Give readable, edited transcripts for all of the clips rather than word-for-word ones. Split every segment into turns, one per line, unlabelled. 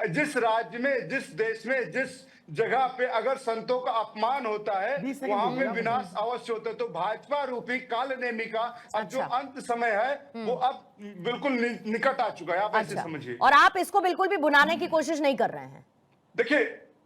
जिस राज्य में, जिस देश में, जिस जगह पे अगर संतों का अपमान होता है वहां पे विनाश अवश्य होता है। तो भाजपा रूपी कालनेमी का अब जो अंत समय है वो अब बिल्कुल निकट आ चुका है, आप ऐसे समझिए।
और आप इसको बिल्कुल भी भुनाने की कोशिश नहीं कर रहे हैं।
देखिए,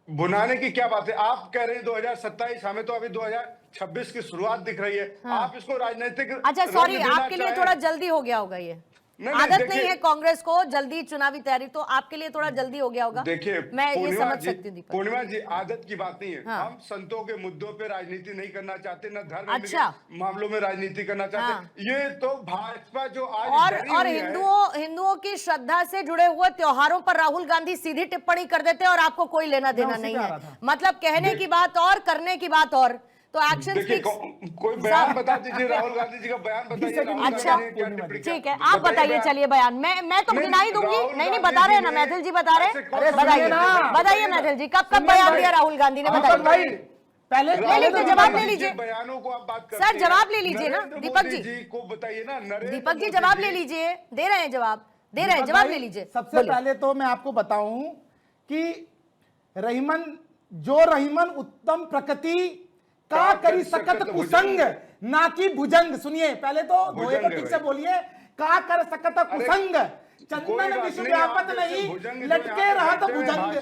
भुनाने की क्या बात है, आप कह रहे हैं 2027, हमें तो अभी 2026 की शुरुआत दिख रही है। आप इसको राजनीतिक
अच्छा सॉरी, आपके लिए थोड़ा जल्दी हो गया होगा, ये आदत नहीं है कांग्रेस को जल्दी चुनावी तैयारी, तो आपके लिए थोड़ा जल्दी हो गया होगा।
देखिए,
मैं ये समझ सकती हूँ।
पूर्णिमा जी, आदत की बात नहीं है। हम संतों के मुद्दों पे राजनीति नहीं करना चाहते, न धर्म के मामलों में राजनीति करना चाहते। ये तो भाजपा जो आज
और हिंदुओं की श्रद्धा से जुड़े हुए त्योहारों पर राहुल गांधी सीधी टिप्पणी कर देते हैं और आपको कोई लेना देना नहीं है। मतलब कहने की बात और करने की बात और, तो एक्शन
कोई बयान बता दीजिए, राहुल गांधी जी का बयान बताइए।
अच्छा ठीक है, आप बताइए, चलिए बयान। मैं तो गिनाई दूंगी। नहीं बता रहे हैं ना मैथिल जी, बता रहे हैं, बताइए मैथिल जी, कब बयान दिया राहुल गांधी ने, बताइए। पहले ले लीजिए, जवाब ले लीजिए,
बयानों को आप बात करते
सर जवाब ले लीजिए ना दीपक जी
को बताइए ना।
दीपक जी जवाब ले लीजिए, दे रहे हैं जवाब, दे रहे हैं, जवाब ले लीजिए।
सबसे पहले तो मैं आपको बताऊं कि रहीमन उत्तम प्रकृति का करी सकत कुसंग ना कि भुजंग। सुनिए, पहले तो धोए को ठीक से बोलिए। का कर सकत कुसंग, चंदन विश्व व्यापत नहीं, लटके रहा तो भुजंग।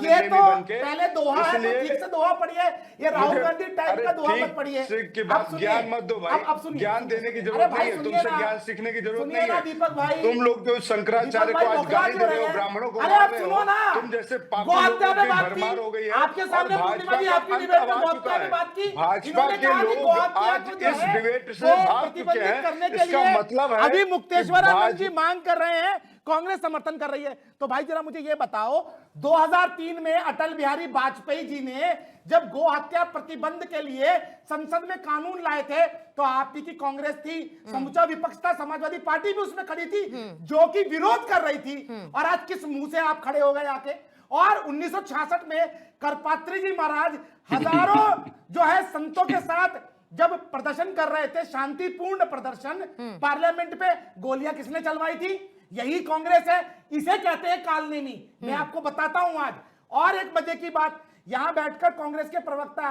ये तो पहले दोहा है, तो ठीक से दोहा पढ़िए। ये राहुल गांधी टाइप का दोहा मत पढ़िए।
ज्ञान मत दो भाई, अब सुनिए, ज्ञान देने की जरूरत नहीं है, तुमसे ज्ञान सीखने की जरूरत नहीं है
दीपक भाई।
तुम लोग जो शंकराचार्य को आज गाली दे रहे हो, ब्राह्मणों को
अरे आप सुनो ना,
तुम जैसे भरमार हो गई है।
आपके सामने पूर्णिमा जी आपकी डिबेट में गौहत्या में बात की।
भाजपा के लोग आज इस डिबेट से भाग चुके हैं। इसका मतलब है
अभी मुक्तेश्वर आनंद जी मांग कर रहे हैं, कांग्रेस समर्थन कर रही है। तो भाई जरा मुझे ये बताओ, 2003 में अटल बिहारी वाजपेयी जी ने जब गो हत्या प्रतिबंध के लिए संसद में कानून लाए थे, तो आपकी की कांग्रेस थी, समूचा विपक्ष था, समाजवादी पार्टी भी उसमें खड़ी थी जो कि विरोध कर रही थी। और आज किस मुंह से आप खड़े हो गए आके? और 1966 में करपात्री जी महाराज हजारों जो है संतों के साथ जब प्रदर्शन कर रहे थे, शांतिपूर्ण प्रदर्शन, पार्लियामेंट पे गोलियां किसने चलवाई थी? यही कांग्रेस है। इसे कहते हैं कालनेमी। मैं आपको बताता हूं आज। और एक मजे की बात, यहां बैठकर कांग्रेस के प्रवक्ता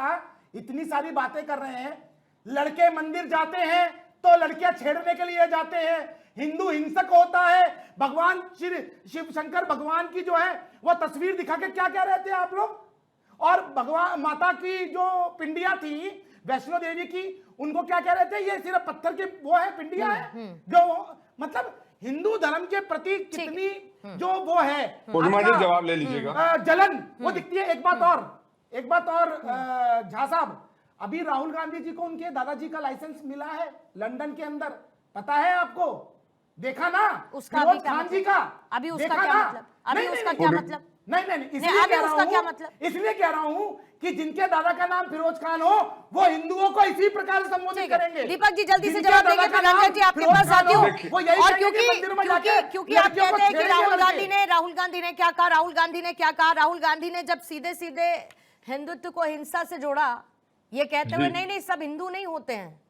इतनी सारी बातें कर रहे हैं। लड़के मंदिर जाते हैं तो लड़कियां छेड़ने के लिए जाते हैं, हिंदू हिंसक होता है, भगवान शिव शंकर भगवान की जो है वो तस्वीर दिखा के क्या कह रहे थे आप लोग? और भगवान माता की जो पिंडिया थी वैष्णो देवी की, उनको क्या कह रहे थे? ये सिर्फ पत्थर की वो है, पिंडिया है। जो मतलब हिंदू धर्म के प्रति कितनी जो वो है,
जवाब ले लीजिएगा,
जलन वो दिखती है। एक बात और झा साहब, अभी राहुल गांधी जी को उनके दादाजी का लाइसेंस मिला है लंदन के अंदर, पता है आपको? देखा ना
उसका
खान जी का?
अभी उसका क्या मतलब? अभी उसका क्या मतलब?
नहीं, इसलिए कह रहा हूं कि जिनके दादा का नाम फिरोज खान हो वो हिंदुओं को इसी प्रकार संबोधित करेंगे।
दीपक जी जल्दी से जवाब देंगे, प्रधान जी आपके पास आती हूँ। और क्योंकि आप कहते हैं कि राहुल गांधी ने क्या कहा, राहुल गांधी ने जब सीधे सीधे हिंदुत्व को हिंसा से जोड़ा, ये कहते हुए नहीं सब हिंदू नहीं होते हैं,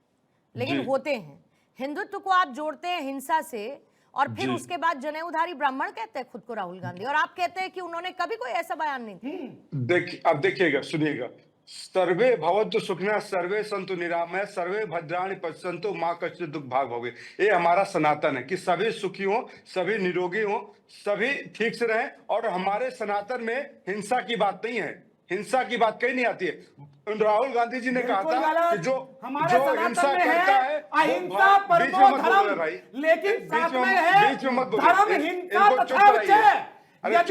लेकिन होते हैं। हिंदुत्व को आप जोड़ते हैं हिंसा से, और फिर उसके बाद जनेऊधारी ब्राह्मण कहते हैं खुद को राहुल गांधी, और आप कहते हैं कि उन्होंने कभी कोई ऐसा बयान नहीं दिया।
अब देखिएगा, सुनिएगा, सर्वे भवन्तु सुखिनः सर्वे सन्तु निरामया सर्वे भद्राणि पश्यन्तु मां कश्चित् दुःख भाग भोगे। ये हमारा सनातन है कि सभी सुखी हो, सभी निरोगी हो, सभी ठीक से रहें। और हमारे सनातन में हिंसा की बात नहीं है, हिंसा की बात कहीं नहीं आती है। राहुल गांधी जी ने कहा था कि जो हिंसा करता है
अहिंसा परमो धर्म, लेकिन साथ में है धर्म हिंसा तथा यदि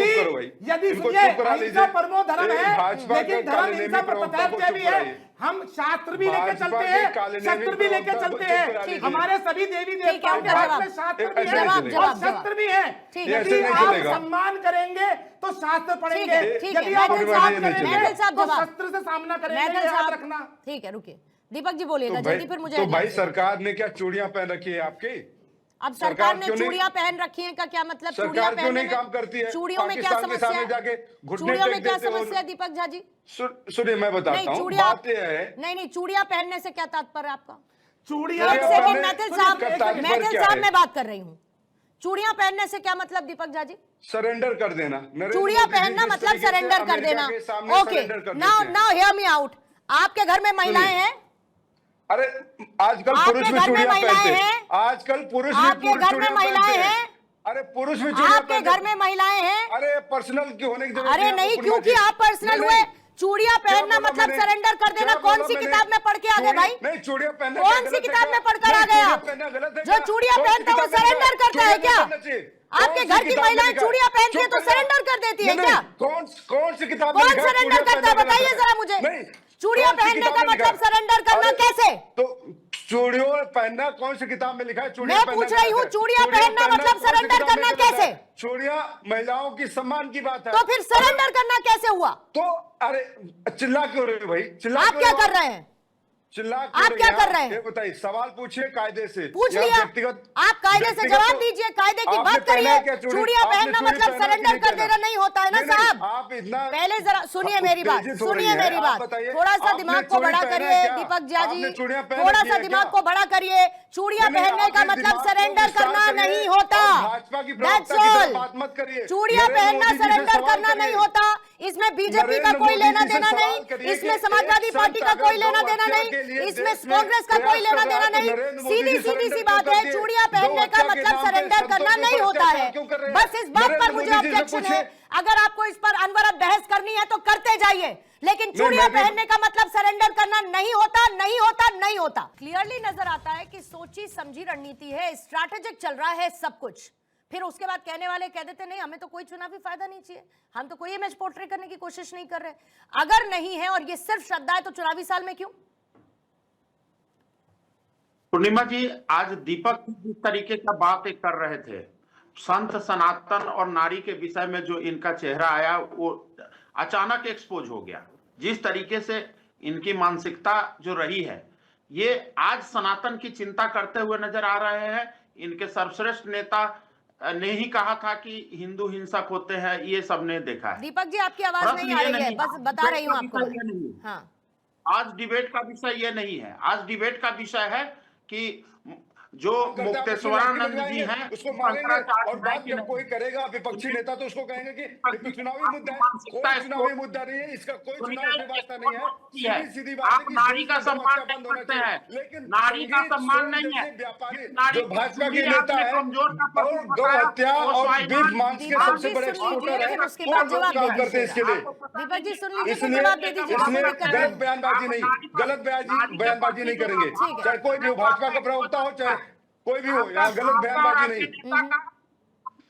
अहिंसा परमो धर्म है, लेकिन धर्म हिंसा पर तथैव भी है। हम शास्त्र भी लेके चलते हैं, शस्त्र भी लेके चलते हैं। हमारे सभी देवी देवताओं के हाथ में शास्त्र भी है और शस्त्र भी है। यदि आप सम्मान करेंगे तो शास्त्र पढ़ेंगे, यदि आप तो शस्त्र से सामना करेंगे, याद रखना।
ठीक है, रुकिए दीपक जी बोलिएगा जल्दी, फिर मुझे।
भाई सरकार ने क्या चूड़ियां पहन रखी है आपकी?
अब सरकार ने चूड़ियां पहन रखी हैं का क्या मतलब?
चूड़ियां पहनने काम करती है,
चूड़ियों में क्या समस्या है? चूड़ियों में क्या समस्या है दीपक झा जी?
सुनिए मैं बताता हूं, बात यह है।
नहीं चूड़ियां पहनने से क्या तात्पर्य आपका?
चूड़ियां
मैथिल साहब मैं बात कर रही हूँ। चूड़ियां पहनने से क्या मतलब दीपक झा जी?
सरेंडर कर देना। नरेंद्र
चूड़ियां
मोदी जी
पहनना
जिस
मतलब
तरीके से
सरेंडर कर
अमेरिका
देना।
के सामने
ओके,
सरेंडर कर
नाउ
देते हैं।
Now hear me out. आपके घर में महिलाएं
सुनिए।
हैं?
अरे आजकल
आपके
पुरुष भी
घर में
चूड़ियां
महिलाएं
पहनते हैं।
हैं?
आजकल पुरुष भी
आपके घर में
चूड़ियां
महिलाएं
पहनते
हैं?
अरे पुरुष भी चूड़ियां
आपके
पहनते
घर में महिलाएं हैं?
अरे पर्सनल की होने की जरूरत
अरे
है,
नहीं,
आपको
क्योंकि
पूर्णिमा जी।
आप पर्सनल
नहीं,
हुए।
नहीं।
चूड़ियां पहनना
बोला
मतलब
मैंने?
सरेंडर कर देना।
क्या
कौन
बोला
सी
मैंने?
किताब में पढ़ के आ गए भाई?
नहीं, चूड़ियां पहनना
कौन
क्या
सी
गलत है
किताब
क्या?
में पढ़कर आ
नहीं,
गए
चूड़ियां
आप?
पहनना गलत है
जो
क्या?
चूड़ियां
कौन सी
पहनता है वो
किताब में लिखा
सरेंडर करता है
चूड़ियां
क्या?
पहनना चाहिए।
आपके
कौन सी
घर की
किताब में
महिलाएं
लिखा है?
चूड़ियां पहनती है
चुप
तो
कर जा।
सरेंडर कर देती है
नहीं,
क्या?
कौन सी किताब में
कौन
लिखा है
सरेंडर
चूड़ियां
करता है
पहनना
बताइए
गलत है?
जरा मुझे।
नहीं,
चूड़ियां
कौन सी
पहनने
किताब
का
में लिखा
मतलब
है?
सरेंडर करना
अरे,
कैसे?
तो चूड़ियों पहनना कौन सी किताब में लिखा है? चूड़ियां
मैं
पहनना
पूछ रही
गलत
हूँ,
है।
चूड़ियां पहनना मतलब
कौन सी
सरेंडर
किताब में
करना
गलत है?
कैसे?
चूड़ियां महिलाओं की सम्मान की बात है।
तो फिर सरेंडर करना कैसे हुआ?
तो अरे चिल्ला क्यों रहे हो भाई? चिल्ला
आप
क्यों
क्या
रहे हो?
कर रहे हैं?
चिल्ला
आप
क्यों
क्या
रहे
कर रहे हैं?
ये बताइए, सवाल पूछिए कायदे से।
पूछ
या
लिया।
व्यक्तिगत
आप कायदे से
व्यक्तिगत
जवाब
तो-
दीजिए, कायदे की
आपने
बात
पहना
करिए।
है क्या चूड़ी?
चूड़ियां
आपने
पहनना
चूड़ी
मतलब
पहना कि
सरेंडर
नहीं
कर
पहना?
देना नहीं होता है ना
नहीं, नहीं,
साहब।
आप इतना
पहले जरा सुनिए मेरी बात,
उत्तेजित हो रही
सुनिए
है।
मेरी
आप
बात।
बताइए,
थोड़ा सा
आपने
दिमाग को
चूड़ी
बड़ा
पहना है
करिए
क्या?
दीपक झा जी,
आपने चूड़ियां पहन
थोड़ा
रखी
सा
है
दिमाग
क्या?
को बड़ा करिए। चूड़ियां
नहीं, नहीं,
पहनने का
आपने
मतलब
दिमाग को
सरेंडर
विस्तार
करना
करिए
नहीं होता।
और भाजपा की प्रवक्ता
That's
की तरह
all।
बात मत करिए।
चूड़ियां
नरेंद्र
पहनना
मोदी जी से
सरेंडर
सवाल
करना
करिए।
नहीं होता। इसमें बीजेपी का
नरेंद्र
कोई
मोदी
लेना
जी से
देना
सवाल
नहीं,
करिए
इसमें
कि
समाजवादी
एक
पार्टी
संत
का कोई
अगर
लेना
गौ
देना
हत्या
नहीं,
के लिए
इसमें
देश में
कांग्रेस का कोई
प्रयास
लेना
कर रहा
देना
है तो
नहीं।
नरेंद्र मोदी
सीधी
जी
सीधी सी
सरेंडर
बात
क्यों
है,
कर दिए?
चूड़ियां
गौ
पहनने का
हत्या के
मतलब
नाम पे
सरेंडर
संतों
करना
के
नहीं
ऊपर
होता है।
अत्याचार क्यों कर रहे हैं?
बस इस बात पर
नरेंद्र
मुझे
मोदी जी से
ऑब्जेक्शन है।
पूछिए।
अगर आपको इस पर अनवरत बहस करनी है तो करते जाइए, लेकिन
नहीं,
चूड़ियां
मैं भी-
पहनने का मतलब सरेंडर करना नहीं होता, नहीं होता, नहीं होता। क्लियरली नजर आता है कि सोची समझी रणनीति है, स्ट्रैटेजिक चल रहा है सब कुछ। फिर उसके बाद कहने वाले कह देते नहीं हमें तो कोई चुनावी फायदा नहीं चाहिए, हम तो कोई इमेज पोर्ट्रे करने की कोशिश नहीं कर रहे। अगर नहीं है और ये सिर्फ श्रद्धा है तो चुनावी साल में क्यों?
पूर्णिमा जी, आज दीपक जिस तरीके का बात कर रहे थे, संत सनातन और नारी के विषय में जो इनका चेहरा आया वो अचानक एक्सपोज हो गया। जिस तरीके से इनकी मानसिकता जो रही है, ये आज सनातन की चिंता करते हुए नजर आ रहे हैं। इनके सर्वश्रेष्ठ नेता ने ही कहा था कि हिंदू हिंसक होते हैं, ये सबने देखा है।
दीपक जी आपकी आवाज
प्रश्न
नहीं आ
ये
रही है,
नहीं,
बस बता रही हूँ आपको।
विषय ये नहीं है।
हाँ,
आज डिबेट का विषय ये नहीं है। आज डिबेट का विषय है कि जो मुक्तेश्वरानंद जी हैं
उसको मारेंगे
शंकराचार्य
और
हैं
बात
कि
जब
नहीं।
कोई करेगा विपक्षी नेता तो उसको कहेंगे कि ये चुनावी मुद्दा है।
मानसिकता
कोई
इसको-
चुनावी मुद्दा नहीं है, इसका कोई चुनाव से वास्ता नहीं है।
है।
सीधी सीधी बात है
आप
कि
नारी
देश
का
में
सम्मान
गौ हत्या
नहीं
बंद होना
करते
चाहिए।
हैं।
लेकिन
नारी का
संगीत,
सम्मान
सोम
नहीं है।
जैसे व्यापारी
नारी
जो भाजपा के
चूड़ी
नेता
आपने
है
कमजोर का
और
प्रतीक
गौ
बताया,
हत्या
वो
और
स्वाभिमान
बीफ मांस के
दीपक
सबसे
जी
बड़े
सुन लीजिए,
एक्सपोर्टर
फिर
है।
उसके
वो
बाद जवाब
काम
दे
करते हैं इसके लिए।
दीपक जी सुन लीजिए, फिर
इसलिए
जवाब दे दीजिए,
इसलिए
कोई दिक्कत
गलत
नहीं।
बयानबाजी नहीं, गलत बयानबाजी नहीं करेंगे।
ठीक है।
चाहे कोई भी हो, भाजपा का प्रवक्ता हो चाहे कोई भी हो, यहाँ गलत बयानबाजी नहीं।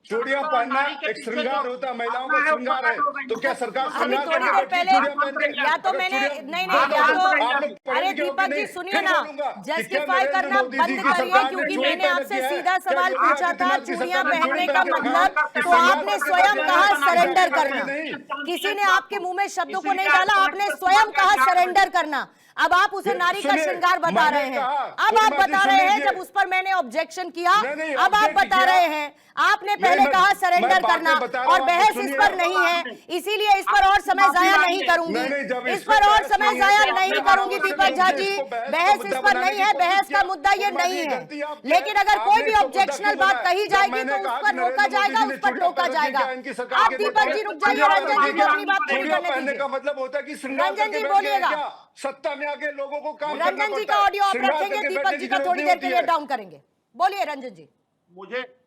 चूड़ियां पहनना एक श्रृंगार होता है, महिलाओं का श्रृंगार है। तो क्या सरकार
अभी
श्रृंगार
थोड़ी
करके
देर
बैठी
पहले
चूड़ियां पहन के?
या तो
अगर
मैंने
चूड़ियां-
नहीं
हाँ,
नहीं या
आप
तो
लोग पढ़े
अरे
लिखे हो कि
दीपक जी
नहीं?
सुनिए
फिर
ना,
बोलूंगा कि क्या
जस्टिफाई
नरेंद्र
करना
मोदी
बंद
जी की
करिए,
सरकार ने
क्योंकि
चूड़ी
मैंने
पहन
आपसे
रखी है?
सीधा
क्या
सवाल
योगी
पूछा था
आदित्यनाथ की
चूड़ियां
सरकार ने
पहनने
चूड़ी
का
पहन के
मतलब,
रखा?
तो आपने स्वयं कहा सरेंडर करना।
नहीं।
किसी ने आपके मुंह में शब्दों को नहीं डाला, आपने स्वयं कहा सरेंडर करना। अब आप उसे नारी का
सुनिए,
श्रृंगार बता
मैंने
रहे हैं।
कहा,
अब आप
पूर्णिमा जी
बता
सुन
रहे हैं
लीजिए।
जब उस पर मैंने ऑब्जेक्शन किया,
नहीं,
अब आप
object
बता
किया।
रहे हैं आपने पहले
मैं-
कहा
मैं
सरेंडर
बातें
करना,
बता रहा
और
हूं,
बहस
आप
इस
सुनिए।
पर नहीं है, इसीलिए इस पर और समय जाया नहीं करूंगी।
नहीं, जब
इस
इस
पर
पे
और
बहस
समय
नहीं है,
जाया
तो
नहीं
आपने
करूंगी
बात
दीपक झा जी।
इसको बहस का
बहस
मुद्दा
इस पर
बनाने
नहीं
की
है,
कोशिश
बहस का
किया।
मुद्दा ये
पूर्णिमा
नहीं
जी,
है।
गलती आपकी है।
लेकिन अगर कोई
आपने
भी
इसको मुद्दा
ऑब्जेक्शनल
क्यों
बात
बनाया?
कही
जब
जाएगी
मैंने
तो उस
कहा
पर
कि
रोका
नरेंद्र
जाएगा,
मोदी
उस
जी
पर
ने
टोका
चूड़ियां पहन
जाएगा।
रखी है, इनकी सरकार
आप
के
दीपक
बच्चे-
जी रुक जाइए, रंजन जी को अपनी बात पूरी
चूड़ियां
करने
पहनने का
दीजिए।
मतलब होता है कि श्रृंगार
रंजन
करके
जी
बैठ गए हैं
बोलिएगा।
क्या? सत्ता में आके लोगों को काम करना
रंजन जी
पड़ता
का
है।
ऑडियो आप
श्रृंगार
रखेंगे,
करके
दीपक
बैठने
जी
की
का
जरूरत
थोड़ी
नहीं
देर के
होती
लिए
है।
डाउन करेंगे। बोलिए रंजन जी।
मुझे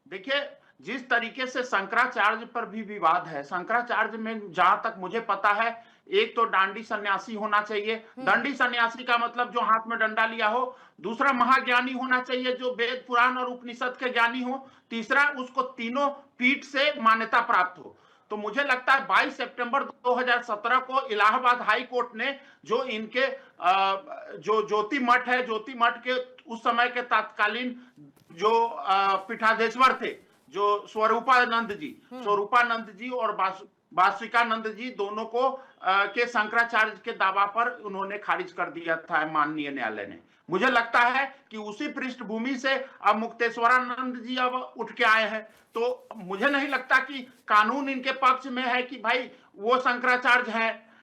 देखिए, जिस तरीके से शंकराचार्य पर भी विवाद है, शंकराचार्य में जहां तक मुझे पता है, एक तो डांडी सन्यासी होना चाहिए। दंडी सन्यासी का मतलब जो हाथ में डंडा लिया हो। दूसरा महाज्ञानी होना चाहिए जो वेद पुराण और उपनिषद के ज्ञानी हो। तीसरा उसको तीनों पीठ से मान्यता प्राप्त हो। तो मुझे लगता है 22 सितंबर 2017 को इलाहाबाद हाई कोर्ट ने जो इनके जो ज्योति मठ है, ज्योति मठ के उस समय के तत्कालीन जो पीठाधीश्वर थे, जो स्वरूपानंद जी और वासुकानंद जी, दोनों को के शंकराचार्य के दावा पर उन्होंने खारिज कर दिया था माननीय न्यायालय ने। मुझे लगता है कि उसी पृष्ठभूमि से अब मुक्तेश्वरानंद जी अब उठ के आए हैं। तो मुझे नहीं लगता कि कानून इनके पक्ष में है कि भाई वो शंकराचार्य हैं